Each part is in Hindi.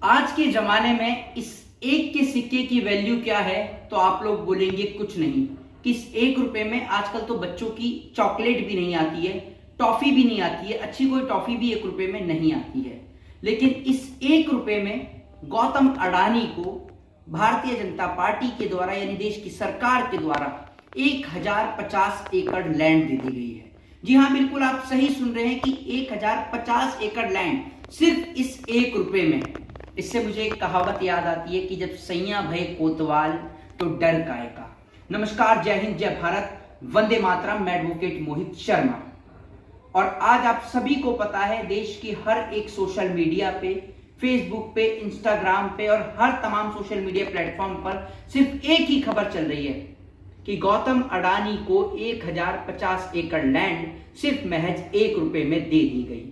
आज के जमाने में इस एक के सिक्के की वैल्यू क्या है तो आप लोग बोलेंगे कुछ नहीं। कि इस 1 रुपए में आजकल तो बच्चों की चॉकलेट भी नहीं आती है, टॉफी भी नहीं आती है, अच्छी कोई टॉफी भी 1 रुपए में नहीं आती है। लेकिन इस 1 रुपए में गौतम अडानी को भारतीय जनता पार्टी के द्वारा यानी देश की सरकार के द्वारा 1050 एकड़ लैंड दे दी गई है। जी हाँ, बिल्कुल आप सही सुन रहे हैं कि 1050 एकड़ लैंड सिर्फ इस 1 रुपए में। इससे मुझे एक कहावत याद आती है कि जब सैया भय कोतवाल तो डर काहे का। नमस्कार, जय हिंद, जय भारत, वंदे मातरम। मैं एडवोकेट मोहित शर्मा। और आज आप सभी को पता है देश की हर एक सोशल मीडिया पे, फेसबुक पे, इंस्टाग्राम पे और हर तमाम सोशल मीडिया प्लेटफॉर्म पर सिर्फ एक ही खबर चल रही है कि गौतम अडानी को 1050 एकड़ लैंड सिर्फ महज 1 रुपए में दे दी गई।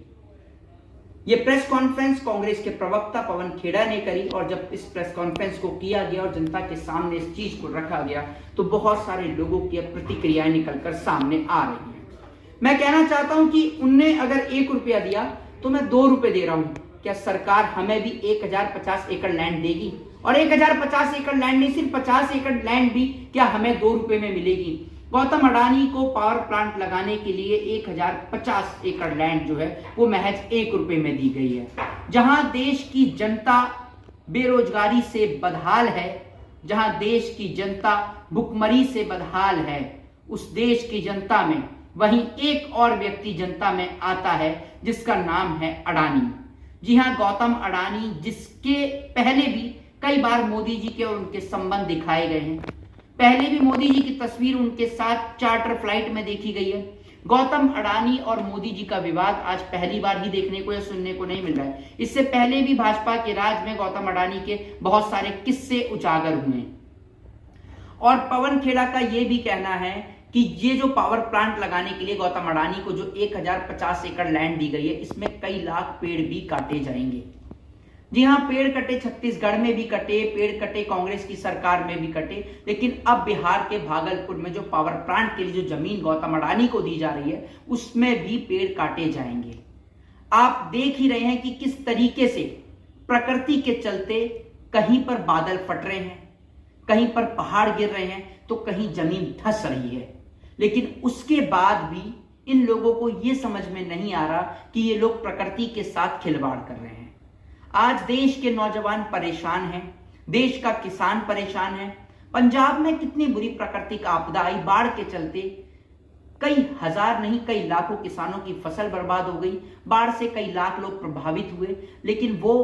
यह प्रेस कॉन्फ्रेंस कांग्रेस के प्रवक्ता पवन खेड़ा ने करी और जब इस प्रेस कॉन्फ्रेंस को किया गया और जनता के सामने इस चीज को रखा गया तो बहुत सारे लोगों की प्रतिक्रियाएं निकलकर सामने आ रही हैं। मैं कहना चाहता हूं कि उनने अगर 1 रुपया दिया तो मैं 2 रुपए दे रहा हूं। क्या सरकार हमें भी 1050 एकड़ लैंड देगी? और 1050 एकड़ लैंड नहीं, सिर्फ 50 एकड़ लैंड भी क्या हमें 2 रुपए में मिलेगी? गौतम अडानी को पावर प्लांट लगाने के लिए 1050 एकड़ लैंड जो है वो महज 1 रुपए में दी गई है। जहां देश की जनता बेरोजगारी से बदहाल है, जहां देश की जनता भुखमरी से बदहाल है, उस देश की जनता में वहीं एक और व्यक्ति जनता में आता है जिसका नाम है अडानी। जी हां, गौतम अडानी, जिसके पहले भी कई बार मोदी जी के और उनके संबंध दिखाए गए हैं। पहले भी मोदी जी की तस्वीर उनके साथ चार्टर फ्लाइट में देखी गई है। गौतम अडानी और मोदी जी का विवाद आज पहली बार ही देखने को या सुनने को नहीं मिल रहा है। इससे पहले भी भाजपा के राज में गौतम अडानी के बहुत सारे किस्से उजागर हुए। और पवन खेड़ा का यह भी कहना है कि ये जो पावर प्लांट लगाने के लिए गौतम अडानी को जो 1050 एकड़ लैंड दी गई है, इसमें कई लाख पेड़ भी काटे जाएंगे। जी हाँ, पेड़ कटे, छत्तीसगढ़ में भी कटे, पेड़ कटे कांग्रेस की सरकार में भी कटे, लेकिन अब बिहार के भागलपुर में जो पावर प्लांट के लिए जो जमीन गौतम अडानी को दी जा रही है उसमें भी पेड़ काटे जाएंगे। आप देख ही रहे हैं कि किस तरीके से प्रकृति के चलते कहीं पर बादल फट रहे हैं, कहीं पर पहाड़ गिर रहे हैं तो कहीं जमीन धंस रही है। लेकिन उसके बाद भी इन लोगों को यह समझ में नहीं आ रहा कि ये लोग प्रकृति के साथ खिलवाड़ कर रहे हैं। आज देश के नौजवान परेशान हैं, देश का किसान परेशान है। पंजाब में कितनी बुरी प्राकृतिक आपदा आई, बाढ़ के चलते कई हजार नहीं कई लाखों किसानों की फसल बर्बाद हो गई। बाढ़ से कई लाख लोग प्रभावित हुए। लेकिन वो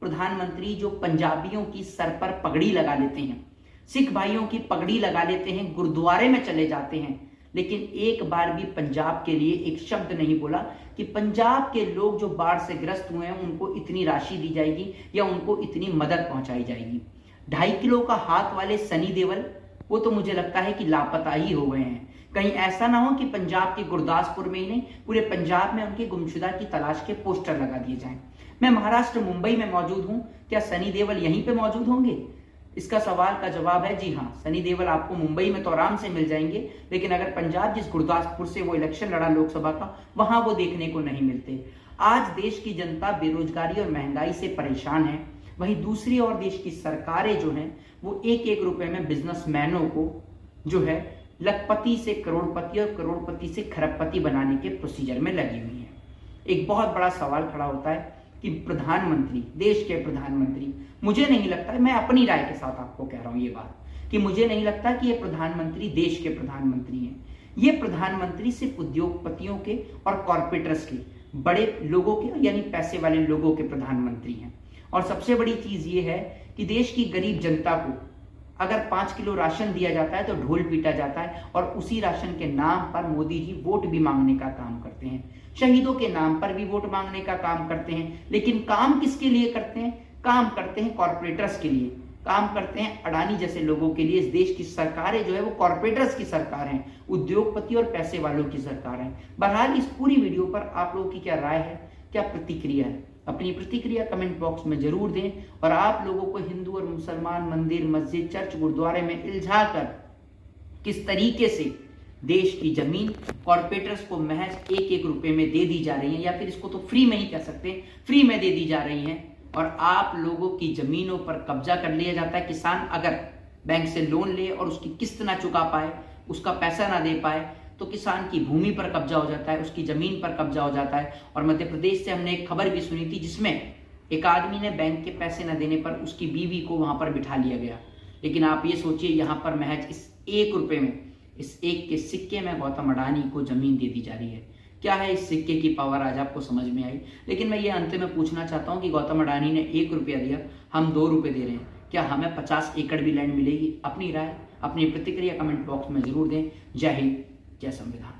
प्रधानमंत्री जो पंजाबियों की सर पर पगड़ी लगा लेते हैं, सिख भाइयों की पगड़ी लगा लेते हैं, गुरुद्वारे में चले जाते हैं, लेकिन एक बार भी पंजाब के लिए एक शब्द नहीं बोला कि पंजाब के लोग जो बाढ़ से ग्रस्त हुए हैं उनको इतनी राशि दी जाएगी या उनको इतनी मदद पहुंचाई जाएगी। 2.5 किलो का हाथ वाले सनी देओल, वो तो मुझे लगता है कि लापता ही हो गए हैं। कहीं ऐसा ना हो कि पंजाब के गुरदासपुर में ही नहीं पूरे पंजाब में उनके गुमशुदा की तलाश के पोस्टर लगा दिए जाएं। मैं महाराष्ट्र मुंबई में मौजूद हूं, क्या सनी देओल यहीं पे मौजूद होंगे? इसका सवाल का जवाब है जी हाँ, सनी देओल आपको मुंबई में तो आराम से मिल जाएंगे, लेकिन अगर पंजाब जिस गुरदासपुर से वो इलेक्शन लड़ा लोकसभा का, वहां वो देखने को नहीं मिलते। आज देश की जनता बेरोजगारी और महंगाई से परेशान है, वहीं दूसरी ओर देश की सरकारें जो हैं वो 1-1 रुपए में बिजनेसमैनों को जो है लखपति से करोड़पति और करोड़पति से खरबपति बनाने के प्रोसीजर में लगी हुई है। एक बहुत बड़ा सवाल खड़ा होता है कि प्रधानमंत्री, देश के प्रधानमंत्री, मुझे नहीं लगता, मैं अपनी राय के साथ आपको कह रहा हूं ये बात, कि मुझे नहीं लगता कि ये प्रधानमंत्री देश के प्रधानमंत्री हैं। ये प्रधानमंत्री सिर्फ उद्योगपतियों के और कॉर्पोरेट्स के, बड़े लोगों के यानी पैसे वाले लोगों के प्रधानमंत्री हैं। और सबसे बड़ी चीज ये है कि देश की गरीब जनता को अगर 5 किलो राशन दिया जाता है तो ढोल पीटा जाता है और उसी राशन के नाम पर मोदी जी वोट भी मांगने का काम करते हैं, शहीदों के नाम पर भी वोट मांगने का काम करते हैं। लेकिन काम किसके लिए करते हैं? काम करते हैं कॉर्पोरेटर्स के लिए, काम करते हैं अडानी जैसे लोगों के लिए। इस देश की सरकारें जो है वो कॉर्पोरेटर्स की सरकार हैं, उद्योगपति और पैसे वालों की सरकार है। बहरहाल इस पूरी वीडियो पर आप लोगों की क्या राय है, क्या प्रतिक्रिया है? अपनी प्रतिक्रिया कमेंट बॉक्स में जरूर दें। और आप लोगों को हिंदू और मुसलमान मंदिर, मस्जिद, चर्च, गुरुद्वारे में इल्झा कर किस तरीके से देश की जमीन कॉर्पोरेटर्स को महज 1-1 रुपए में दे दी जा रही है, या फिर इसको तो फ्री में ही कह सकते हैं, फ्री में दे दी जा रही है, और आप लोगों की जमीनों पर कब्जा कर लिया जाता है। किसान अगर बैंक से लोन ले और उसकी किस्त ना चुका पाए, उसका पैसा ना दे पाए, तो किसान की भूमि पर कब्जा हो जाता है, उसकी जमीन पर कब्जा हो जाता है। और मध्य प्रदेश से हमने एक खबर भी सुनी थी जिसमें एक आदमी ने बैंक के पैसे न देने पर उसकी बीवी को वहां पर बिठा लिया गया। लेकिन आप ये सोचिए, यहाँ पर महज इस 1 रुपए में, इस एक के सिक्के में गौतम अडानी को जमीन दे दी जा रही है। क्या है इस सिक्के की पावर, आज आपको समझ में आई। लेकिन मैं ये अंत में पूछना चाहता हूँ कि गौतम अडानी ने 1 रुपया दिया, हम 2 रुपए दे रहे हैं, क्या हमें 50 एकड़ भी लैंड मिलेगी? अपनी राय, अपनी प्रतिक्रिया कमेंट बॉक्स में जरूर दें। जय हिंद, जय संविधान।